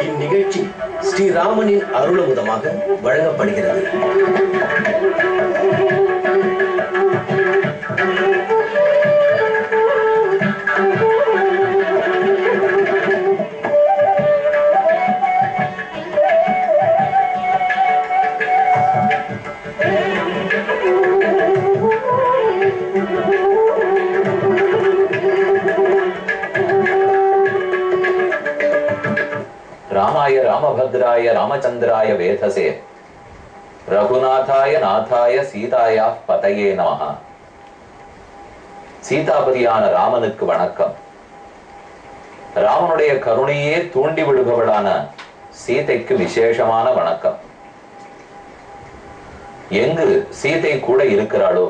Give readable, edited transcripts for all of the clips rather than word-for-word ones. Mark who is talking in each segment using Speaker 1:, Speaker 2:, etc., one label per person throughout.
Speaker 1: இந்நிகழ்ச்சி ஸ்ரீராமனின் அருளமுதமாக வழங்கப்படுகிறது.
Speaker 2: ராமாய ராமபத்ராய ராமச்சந்திராய வேதசே ரகுநாதாய நாதாய சீதாயா பதயே நமஹ. சீதாபதியான ராமனுக்கு வணக்கம். ராமனுடைய கருணையே தூண்டி விடுபவளான சீதைக்கு விசேஷமான வணக்கம். எங்கு சீதை கூட இருக்கிறாளோ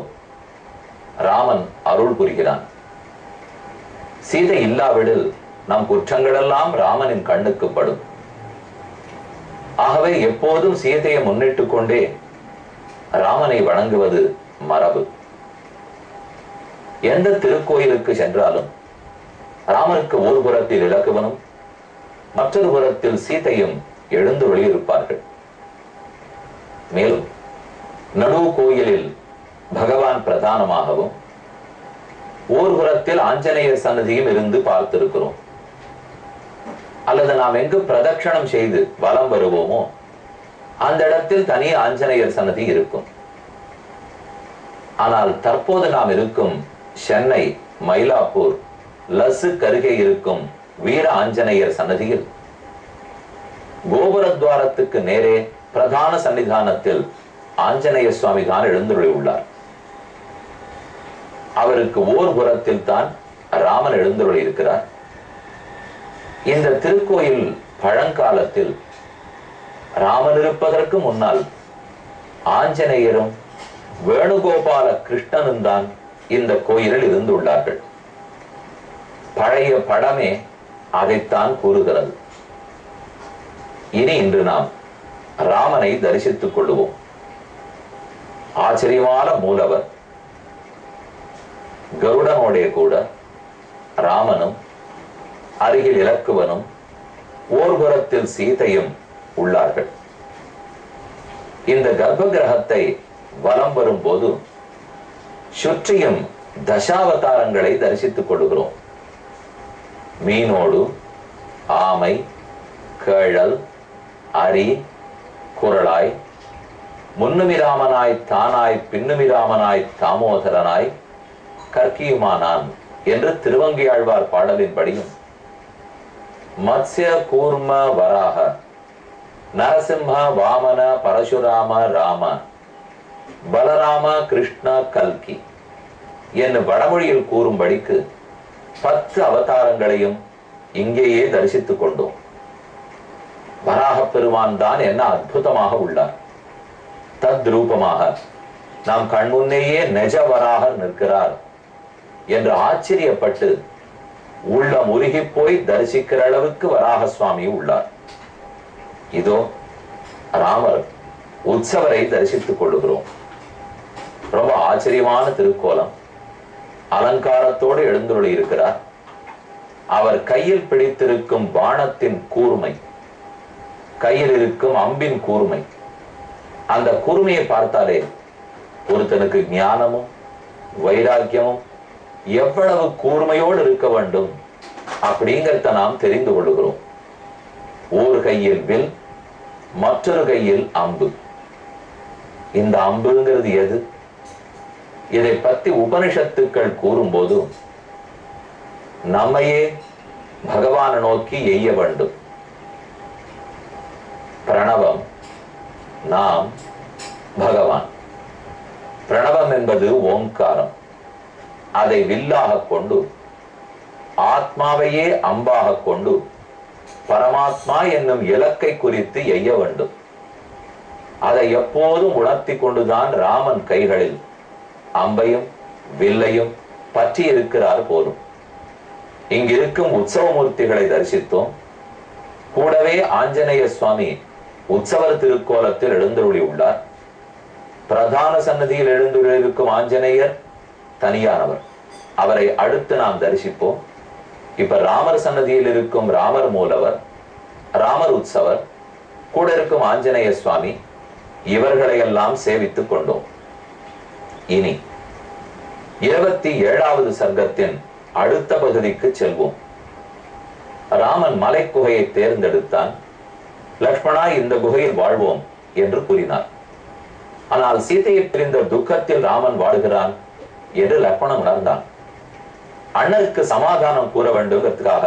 Speaker 2: ராமன் அருள் புரிகிறான். சீதை இல்லாவிடில் நம் குற்றங்களெல்லாம் ராமனின் கண்ணுக்கு படும். ஆகவே எப்போதும் சீதையை முன்னிட்டுக் கொண்டே ராமனை வணங்குவது மரபு. எந்த திருக்கோயிலுக்கு சென்றாலும் ராமனுக்கு ஒரு புறத்தில் இலக்குவனும் மற்றொரு புறத்தில் சீதையும் எழுந்து வெளியிருப்பார்கள். மேலும் நடு கோயிலில் பகவான் பிரதானமாகவும் ஓர் புறத்தில் ஆஞ்சநேயர் சன்னதியும் இருந்து பார்த்திருக்கிறோம். அல்லது நாம் எங்கு பிரதட்சணம் செய்து வலம் வருவோமோ அந்த இடத்தில் தனி ஆஞ்சநேயர் சன்னதி இருக்கும். ஆனால் தற்போது நாம் இருக்கும் சென்னை மயிலாப்பூர் லசுக்கு அருகே இருக்கும் வீர ஆஞ்சநேயர் சன்னதியில் கோபுரத்வாரத்துக்கு நேரே பிரதான சன்னிதானத்தில் ஆஞ்சநேய சுவாமி தான் எழுந்துள்ளி உள்ளார். அவருக்கு ஓர் புறத்தில் தான் ராமன் எழுந்துள்ளி இருக்கிறார். இந்த திருக்கோயில் பழங்காலத்தில் ராமன் இருப்பதற்கு முன்னால் ஆஞ்சநேயரும் வேணுகோபால கிருஷ்ணனும் தான் இந்த கோயிலில் இருந்துள்ளார்கள். பழைய படமே அதைத்தான் கூறுகிறது. இனி இன்று நாம் ராமனை தரிசித்துக் கொள்ளுவோம். ஆச்சரியமான மூலவர் கருடனோடே கூட ராமனும் அருகில் இலக்குவனும் ஓர்புறத்தில் சீதையும் உள்ளார்கள். இந்த கர்ப்ப கிரகத்தை வலம் வரும் போது சுற்றியும் தசாவதாரங்களை தரிசித்துக் கொள்கிறோம். மீனோடு ஆமை, கேழல், அரி, குரலாய், முன்னுமிராமனாய் தானாய் பின்னுமிராமனாய் தாமோதரனாய் கற்கியுமானான் என்று திருவங்கியாழ்வார் பாடலின்படியும் மத்ஸ்ய கூர்ம வராக நரசிம்ம வாமன பரசுராம ராம பலராம கிருஷ்ண கல்கி என்னும் வடமொழியில் கூறும்படிக்கு 10 அவதாரங்களையும் இங்கேயே தரிசித்துக் கொண்டோம். வராக பெருமான் தான் என்ன அற்புதமாக உள்ளார். தத்ரூபமாக நாம் கண்முன்னேயே நெஜவராக நிற்கிறார் என்று ஆச்சரியப்பட்டு உள்ளம் உருகி போய் தரிசிக்கிற அளவுக்கு வராக சுவாமி உள்ளார். இதோ ராமர் உற்சவரை தரிசித்துக் கொள்ளுகிறோம். ரொம்ப ஆச்சரியமான திருக்கோலம். அலங்காரத்தோடு எழுந்துள்ளி இருக்கிறார். அவர் கையில் பிடித்திருக்கும் பாணத்தின் கூர்மை, கையில் இருக்கும் அம்பின் கூர்மை, அந்த கூர்மையை பார்த்தாலே ஒருத்தனுக்கு ஞானமும் வைராக்கியமும் எவ்வளவு கூர்மையோடு இருக்க வேண்டும் அப்படிங்கிறத நாம் தெரிந்து கொள்ளுகிறோம். ஒரு கையில் வில், மற்றொரு கையில் அம்பு. இந்த அம்புங்கிறது எது? இதை பற்றி உபனிஷத்துக்கள் கூறும்போது நம்மையே பகவானை நோக்கி எய்ய வேண்டும். பிரணவம், நாம், பகவான். பிரணவம் என்பது ஓங்காரம். அதை வில்லாக கொண்டு ஆத்மாவையே அம்பாக கொண்டு பரமாத்மா என்னும் இலக்கை குறித்து எய்ய வேண்டும். அதை எப்போதும் உணர்த்தி கொண்டுதான் ராமன் கைகளில் அம்பையும் வில்லையும் பற்றி இருக்கிறார் போலும். இங்கிருக்கும் உற்சவமூர்த்திகளை தரிசித்தோம். கூடவே ஆஞ்சநேய சுவாமி உற்சவர் திருக்கோலத்தில் எழுந்தருளி உள்ளார். பிரதான சன்னதியில் எழுந்துள்ளிருக்கும் ஆஞ்சநேயர் தனியானவர். அவரை அடுத்து நாம் தரிசிப்போம். இப்ப ராமர் சன்னதியில் இருக்கும் ராமர் மூலவர் ராமர் உற்சவர், கூட இருக்கும் ஆஞ்சநேய சுவாமி, இவர்களை எல்லாம் சேவித்துக் கொண்டோம். இனி 27வது சர்க்கத்தின் அடுத்த பகுதிக்கு செல்வோம். ராமன் மலை குகையை தேர்ந்தெடுத்தான். லக்ஷ்மணா, இந்த குகையில் வாழ்வோம் என்று கூறினார். ஆனால் சீதையை பிரிந்த துக்கத்தில் ராமன் வாழ்கிறான் என்று லக்ஷ்மணன் உணர்ந்தான். அண்ணனுக்கு சமாதானம் கூற வேண்டும்ங்கிறதுக்காக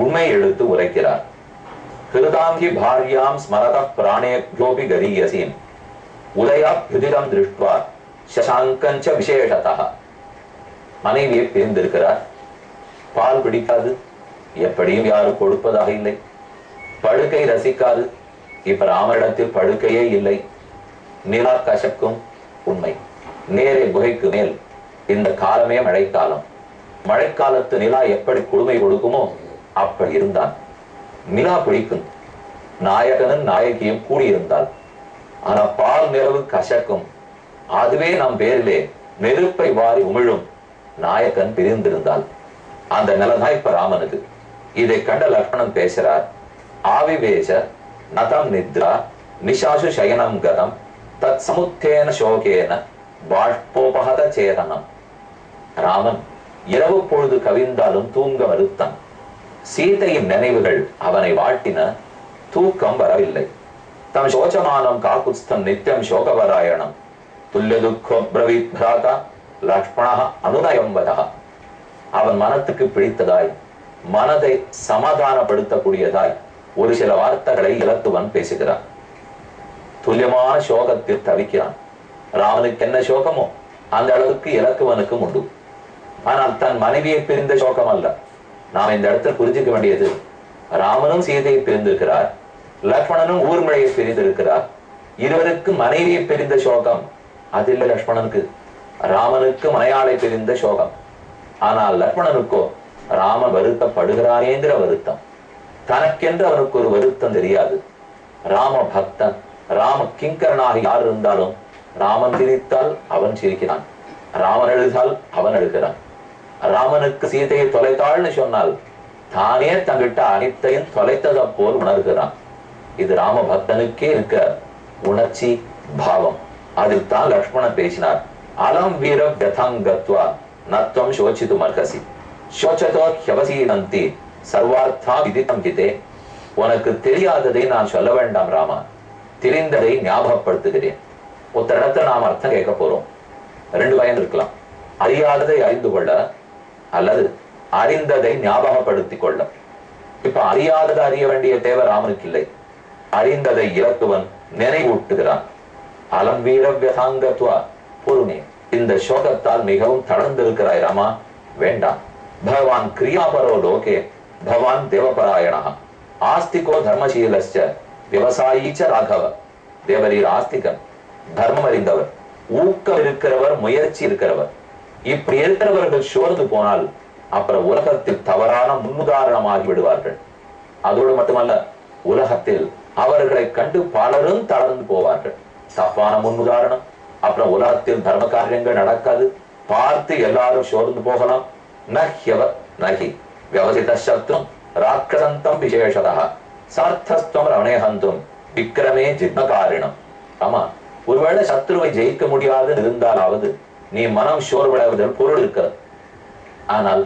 Speaker 2: உண்மை எடுத்து உரைக்கிறார். ஹிருதாங்கி பாரியாம் ஸ்மரத பிராணேப்யோபி கரீயசீம் உதயாப்யுதிரம் திருஷ்டுவா சசாங்கஞ்ச விசேஷதா. மனைவியை பிரிந்திருக்கிறார். பால் பிடிக்காது, எப்படியும் யாரும் கொடுப்பதாக இல்லை. படுக்கை ரசிக்காது, இப்ப ராமரிடத்தில் படுக்கையே இல்லை. நிலா கசக்கும், உண்மை. நேரே குகைக்கு மேல் இந்த காலமே மழைக்காலம். மழைக்காலத்து நிலா எப்படி குளுமை கொடுக்குமோ அப்படி இருந்தான். நிலா பிடிக்கும், நாயகனும் நாயகியும் கூடியிருந்தால். ஆனா பால் நிலவு கசக்கும். அதுவே நம் பேரிலே நெருப்பை வாரி உமிழும். நாயகன் பிரிந்திருந்தால் அந்த நிலதான் இப்ப ராமனுக்கு. இதை கண்ட லக்ஷ்மணன் பேசுறார். ஆவிவேஷ நதம் நித்ரா நிஷாசு சயனம் கதம் தத் சமுத்தேன சோகேன பாஷ்போபகத சேதனம். ராமன் இரவு பொழுது கவிழ்ந்தாலும் தூங்க மறுத்தான். சீதையின் நினைவுகள் அவனை வாட்டின. தூக்கம் வரவில்லை. தம் சோச்சமானம் காக்குஸ்தம் நித்தியம் சோகவராயணம் துல்லிய துக்கம் பிரவீத் பிராதா லக்ஷ்மண அனுநயம் வதா. அவன் மனத்துக்கு பிடித்ததாய், மனதை சமாதானப்படுத்தக்கூடியதாய் ஒரு சில வார்த்தைகளை இலக்குவன் பேசுகிறான். துல்லியமான சோகத்தில் தவிக்கிறான். ராமனுக்கு என்ன சோகமோ அந்த அளவுக்கு இலக்குவனுக்கும் உண்டு. ஆனால் தன் மனைவியை பிரிந்த சோகம் அல்ல. நாம் இந்த இடத்துல புரிஞ்சுக்க வேண்டியது, ராமனும் சீதையை பிரிந்திருக்கிறார், லக்ஷ்மணனும் ஊர்மழையை பிரிந்திருக்கிறார். இருவருக்கு மனைவியை பிரிந்த சோகம் அது இல்லை லக்ஷ்மணனுக்கு. ராமனுக்கு மனையாளை பிரிந்த சோகம். ஆனால் லக்ஷ்மணனுக்கோ ராமன் வருத்தப்படுகிறானேங்கிற வருத்தம். தனக்கென்று அவனுக்கு ஒரு வருத்தம் தெரியாது. ராம பக்தன், ராம கிங்கரனாக யார் இருந்தாலும் ராமன் சிரித்தால் அவன் சிரிக்கிறான், ராமன் எழுதால் அவன் எழுகிறான். ராமனுக்கு சீதையை தொலைத்தாள்னு சொன்னால் தானே தங்கிட்ட அனைத்தையும் தொலைத்ததை போல் உணர்கிறான். இது ராம பக்தனுக்கே இருக்கிற உணர்ச்சி பாவம். அதில் தான் லக்ஷ்மணன் பேசினார். அலம் வீர கதங்கத்வா நத்வம் சோச்சிது மர்கசி சோச்சதோ ஹ்யவசீனந்தி சர்வார்த்தா விதிதம் கிதே. உனக்கு தெரியாததை நான் சொல்ல வேண்டாம் ராமா, தெரிந்ததை ஞாபகப்படுத்துகிறேன். ஒருத்த இடத்துல நாம் அர்த்தம் கேட்க போறோம். ரெண்டு பயன் இருக்கலாம். அறியாததை அறிந்து கொள்ள அல்லது அறிந்ததை ஞாபகப்படுத்திக் கொள்ள. இப்ப அறியாததை அறிய வேண்டிய தேவை ராமனுக்கு இல்லை. அறிந்ததை இலக்குவன் நினைவூட்டுகிறான். அலம் வீரவியதாங்கத்வா பொறுமே, இந்த சோகத்தால் மிகவும் தளர்ந்திருக்கிறாய் ராமா, வேண்டாம். பகவான் கிரியாபரோ லோகே பகவான் தேவபராயணா ஆஸ்திகோ தர்மசீலஸ்ச விவசாயீச்ச ராகவ. தேவரீர் ஆஸ்திகன், தர்மம் அறிந்தவர், ஊக்கம் இருக்கிறவர், முயற்சி இருக்கிறவர். இப்படி இருக்கிறவர்கள் சோர்ந்து போனால் அப்புறம் உலகத்தில் தவறான முன்னுதாரணமாகி விடுவார்கள். அதோடு மட்டுமல்ல, உலகத்தில் அவர்களை கண்டு பலரும் தளர்ந்து போவார்கள். தப்பான முன்னுதாரணம். அப்புறம் உலகத்தில் தர்ம காரியங்கள் நடக்காது. பார்த்து எல்லாரும் சோர்ந்து போகலாம். நஹ்யவ நகி வியவசித சத்ரும் ராட்சசந்தம் விசேஷதா சார்த்தஸ்துவம் ரவணேஹந்தும் விக்ரமே ஜித்மகாரிணம். ஆமா, ஒருவேளை சத்ருவை ஜெயிக்க முடியாது இருந்தாலாவது நீ மனம் சோர்வடைவதில் பொருள் இருக்கிறது. ஆனால்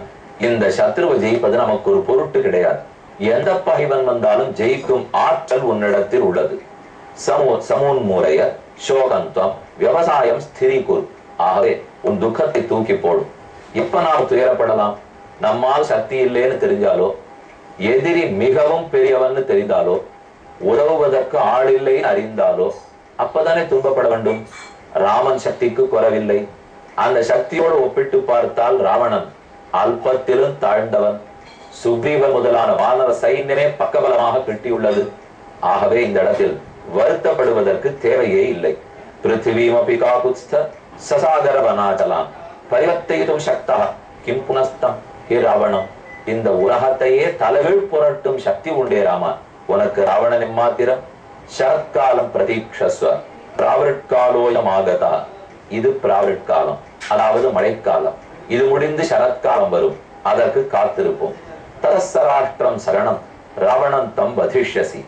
Speaker 2: இந்த சத்ருவை ஜெயிப்பது நமக்கு ஒரு பொருட்டு கிடையாது. எந்த பகைவன் வந்தாலும் ஜெயிக்கும் ஆற்றல் உன்னிடத்தில் உள்ளது. சமோன்மூலைய சோகந்தம் விவசாயம் ஸ்திரீகுர். ஆகவே உன் துக்கத்தை தூக்கி போடும். எப்ப நாம் துயரப்படலாம்? நம்மால் சக்தி இல்லைன்னு தெரிஞ்சாலோ, எதிரி மிகவும் பெரியவன்னு தெரிந்தாலோ, உதவுவதற்கு ஆள் இல்லைன்னு அறிந்தாலோ அப்பதானே துன்பப்பட வேண்டும். ராமன் சக்திக்கு குறைவில்லை. அந்த சக்தியோடு ஒப்பிட்டு பார்த்தால் ராவணன் அல்பத்திலும் தாழ்ந்தவன். சுக்ரீவன் முதலான வானர சைன்யமே பக்கபலமாக கிட்டியுள்ளது. ஆகவே இந்த இடத்தில் வருத்தப்படுவதற்கு தேவையே இல்லை. பிருத்திவீமபி காகுத்ஸ்த சசாகர வனாச்சலாம் பரிவர்த்தயிதும் சக்தா கிம் புனஸ்தம். ஹே ராவணம், இந்த உலகத்தையே தலைகீழ் புரட்டும் சக்தி உண்டே ராமா, உனக்கு ராவணன் எம்மாத்திரம்? சரத்காலம் பிரதீக்ஷஸ்வ பிராவிற்காலோயமாகதா. இது பிராவிற்காலம், அதாவது மழைக்காலம். இது முடிந்து சரத்காலம் வரும், அதற்கு காத்திருப்போம். ததசராஷ்டிரம் சரணம் ராவணன் தம் வதிஷ்யசி.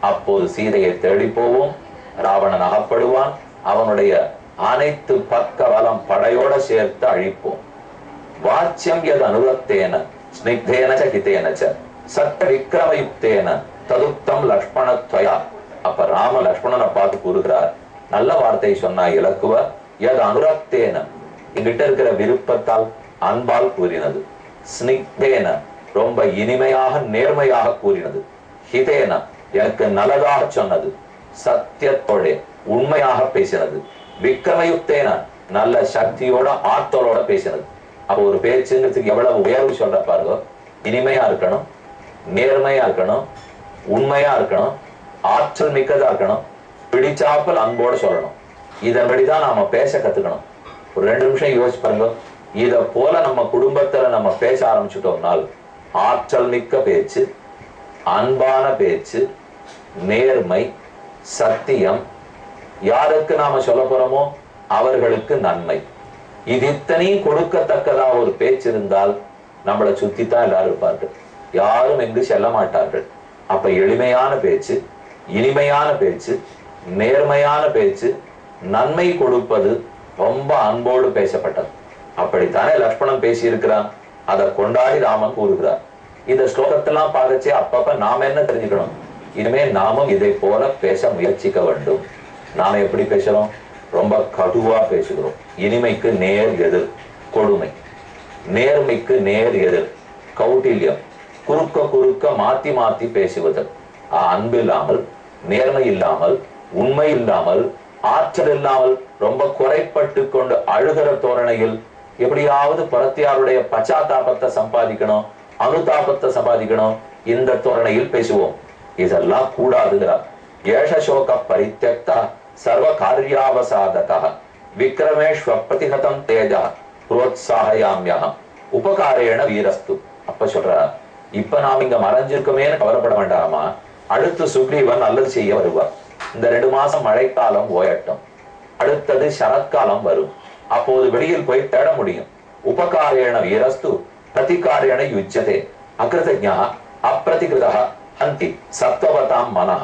Speaker 2: அப்போது சீதையை தேடி போவோம். ராவணன் அகப்படுவான். அவனுடைய அனைத்து பக்க வலம் படையோட சேர்த்து அழிப்போம். வாச்சியம் எது அனுரத்தேன ஸ்னிக்தேன ஹிதேன சத்த விக்ரமயுக்தேன ததுக்தம் லக்ஷ்மணத்வயா. அப்ப ராம லக்ஷ்மணனை பார்த்து கூறுகிறார், நல்ல வார்த்தை சொன்னா இலக்குவ. எது அனுரத்தேன எங்கிட்ட இருக்கிற விருப்பத்தால் அன்பால் கூறினது. ஸ்னிக்தேன ரொம்ப இனிமையாக நேர்மையாக கூறினது. ஹிதேன எனக்கு நல்லதாக சொன்னது. சத்தியத்தோட உண்மையாக பேசினது. விக்ரமயுக்தேன நல்ல சக்தியோட ஆற்றலோட பேசினது. அப்போ ஒரு பேச்சுங்கிறதுக்கு எவ்வளவு உயர்வு சொல்ற பாருங்க. இனிமையா இருக்கணும், நேர்மையா இருக்கணும், உண்மையா இருக்கணும், ஆற்றல் மிக்கதா இருக்கணும், பிடிச்சாப்பல் அன்போட சொல்லணும். இதன்படிதான் நாம பேச கத்துக்கணும். ஒரு 2 நிமிஷம் யோசிச்சு பாருங்க. இத போல நம்ம குடும்பத்துல நம்ம பேச ஆரம்பிச்சுட்டோம்னால் ஆற்றல் மிக்க பேச்சு, அன்பான பேச்சு, நேர்மை, சத்தியம், யாருக்கு நாம சொல்ல போறோமோ அவர்களுக்கு நன்மை, இது இத்தனையும் கொடுக்கத்தக்கதா ஒரு பேச்சு இருந்தால் நம்மளை சுத்தித்தான் எல்லாரும் இருப்பார்கள். யாரும் எங்கு செல்ல மாட்டார்கள். அப்ப எளிமையான பேச்சு, இனிமையான பேச்சு, நேர்மையான பேச்சு, நன்மை கொடுப்பது ரொம்ப அன்போடு பேசப்பட்டது. அப்படித்தானே லக்ஷ்மணன் பேசி இருக்கிறான். அதை கொண்டாடி ராமன் கூறுகிறார். இந்த ஸ்லோகத்தெல்லாம் பார்க்கச்சே அப்பப்ப நாம என்ன தெரிஞ்சுக்கணும், இனிமே நாமும் இதை போல பேச முயற்சிக்க வேண்டும். நாம எப்படி பேசுறோம்? ரொம்ப கடுவா பேசுகிறோம். இனிமைக்கு நேர் எதிர் கொடுமை, நேர்மைக்கு நேர் எதிர் கௌட்டில்யம். குறுக்க குறுக்க மாத்தி மாத்தி பேசுவது. அன்பு இல்லாமல், நேர்மை இல்லாமல், உண்மை இல்லாமல், ஆற்றல் இல்லாமல், ரொம்ப குறைப்பட்டு கொண்டு அழுகிற தோரணையில் எப்படியாவது பரத்தியாருடைய பச்சாத்தாபத்தை சம்பாதிக்கணும், அனுதாபத்தை சம்பாதிக்கணும், இந்த தோரணையில் பேசுவோம். இதெல்லாம் கூடாதுங்கிறார். ஏஷசோக பரித்யக்தா சர்வ காரியாவசாதகா விக்ரமேஸ்வ பிரதிகதம் தேஜா புரோத்சாகயாம்யகம் உபகாரேண வீரஸ்து. அப்ப சொல்றார், இப்ப நாம் இங்க மறைஞ்சிருக்கோமேன்னு கவலைப்பட வேண்டாமா? அடுத்து சுக்ரீவன் நல்லது செய்ய வருவார். இந்த 2 மாசம் மழைக்காலம் ஓயட்டும், அடுத்தது சரத்காலம் வரும். அப்போது வெளியில் போய் தேட முடியும். உபகாரேண வீரஸ்து பிரதிகாரேண யுஜ்யதே அகிருதஜ்ஞா அப்பிரதிகிருதா ஹந்தி சத்வவதாம் மனஹ.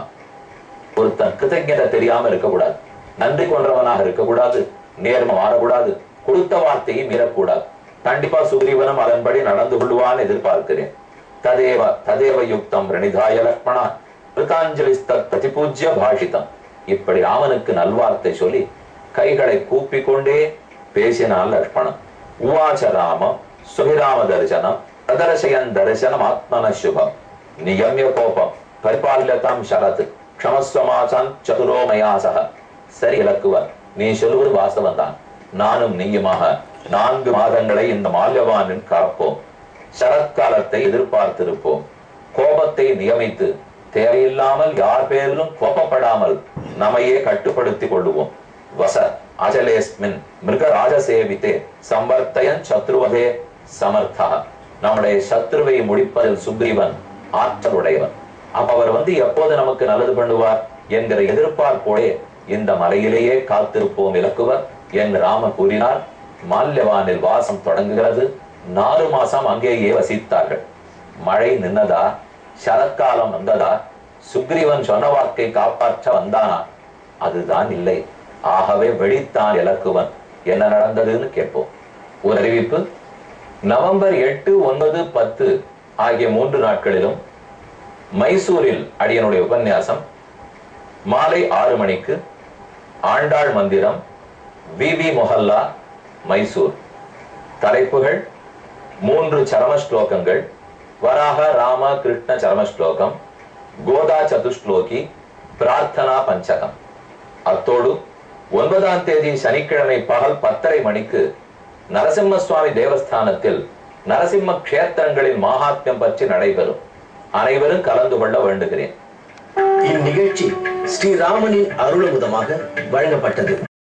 Speaker 2: ஒருத்தன் கிருதஜ்ஞதை தெரியாம இருக்கக்கூடாது, நன்றி கொன்றவனாக இருக்கக்கூடாது, நேர்மை மாறக்கூடாது, கொடுத்த வார்த்தையை மீறக்கூடாது. கண்டிப்பா சுக்ரீவனும் அதன்படி நடந்து கொள்வான்னு எதிர்பார்க்கிறேன். ததேவ ததேவ யுக்தம் ரணிதாய லக்ஷ்மணா கிருதாஞ்சலிஸ்தத் பிரதிபூஜ்ய பாஷிதம். இப்படி ராமனுக்கு நல்வார்த்தை சொல்லி கைகளை கூப்பிக்கொண்டே பேசினான் லக்ஷ்மணன். உவாச்ச ராம சுபிராம தரிசனம் பிரதர்சயன் தரிசனம் ஆத்மன சுபம் நியமிய கோபம் பரிபால்யதாம் சரத் க்ஷமஸ்வமாசான் சதுரோ மயாசக. சரி இலக்குவன், நீ சொல்வது வாஸ்தவன் தான். நானும் நீயுமாக 4 மாதங்களை இந்த மால்யவானின் காப்போம். சரத்காலத்தை எதிர்பார்த்திருப்போம். கோபத்தை நியமித்து தேவையில்லாமல் யார் பேரிலும் கோபப்படாமல் நம்மையே கட்டுப்படுத்திக் கொள்ளுவோம். வச அஜலேஸ்மின் மிருக ராஜசேவித்தே சம்பர்த்தயன் சத்ருவதே சமர்த்தா. நம்முடைய சத்ருவை முடிப்பதில் சுக்ரீவன் ஆற்றலுடையவன். அப்ப அவர் எப்போது நமக்கு நல்லது பண்ணுவார் என்கிற எதிர்பார்ப்போடே இந்த மலையிலேயே காத்திருப்போம் இலக்குவர் என்று ராமன் கூறினார். மால்யவானில் வாசம் தொடங்குகிறது. 4 மாசம் அங்கேயே வசித்தார்கள். மழை நின்னதா? சரத்காலம் வந்ததா? சுக்ரீவன் சொன்ன வாக்கை காப்பாற்ற வந்தானா? அதுதான் இல்லை. ஆகவே வெடித்தான் இலக்குவன். என்ன நடந்ததுன்னு கேட்போம். ஒரு அறிவிப்பு. நவம்பர் 8, 9, 10 ஆகிய 3 நாட்களிலும் மைசூரில் அடியனுடைய உபன்யாசம். மாலை 6 மணிக்கு ஆண்டாள் மந்திரம், விவி மொஹல்லா, மைசூர். தலைப்புகள்: 3 சரம ஸ்லோகங்கள், வராக ராம கிருஷ்ண சரம ஸ்லோகம், கோதா சதுஸ்லோகி, பிரார்த்தனா பஞ்சகம். அத்தோடு 9ஆம் தேதி சனிக்கிழமை பகல் 10:30 மணிக்கு நரசிம்ம சுவாமி தேவஸ்தானத்தில் நரசிம்ம கஷேத்திரங்களின் மகாத்மியம் பற்றி நடைபெறும். அனைவரும் கலந்து கொள்ள வேண்டுகிறேன்.
Speaker 1: இந்நிகழ்ச்சி ஸ்ரீராமனின் அருளமுதமாக வழங்கப்பட்டது.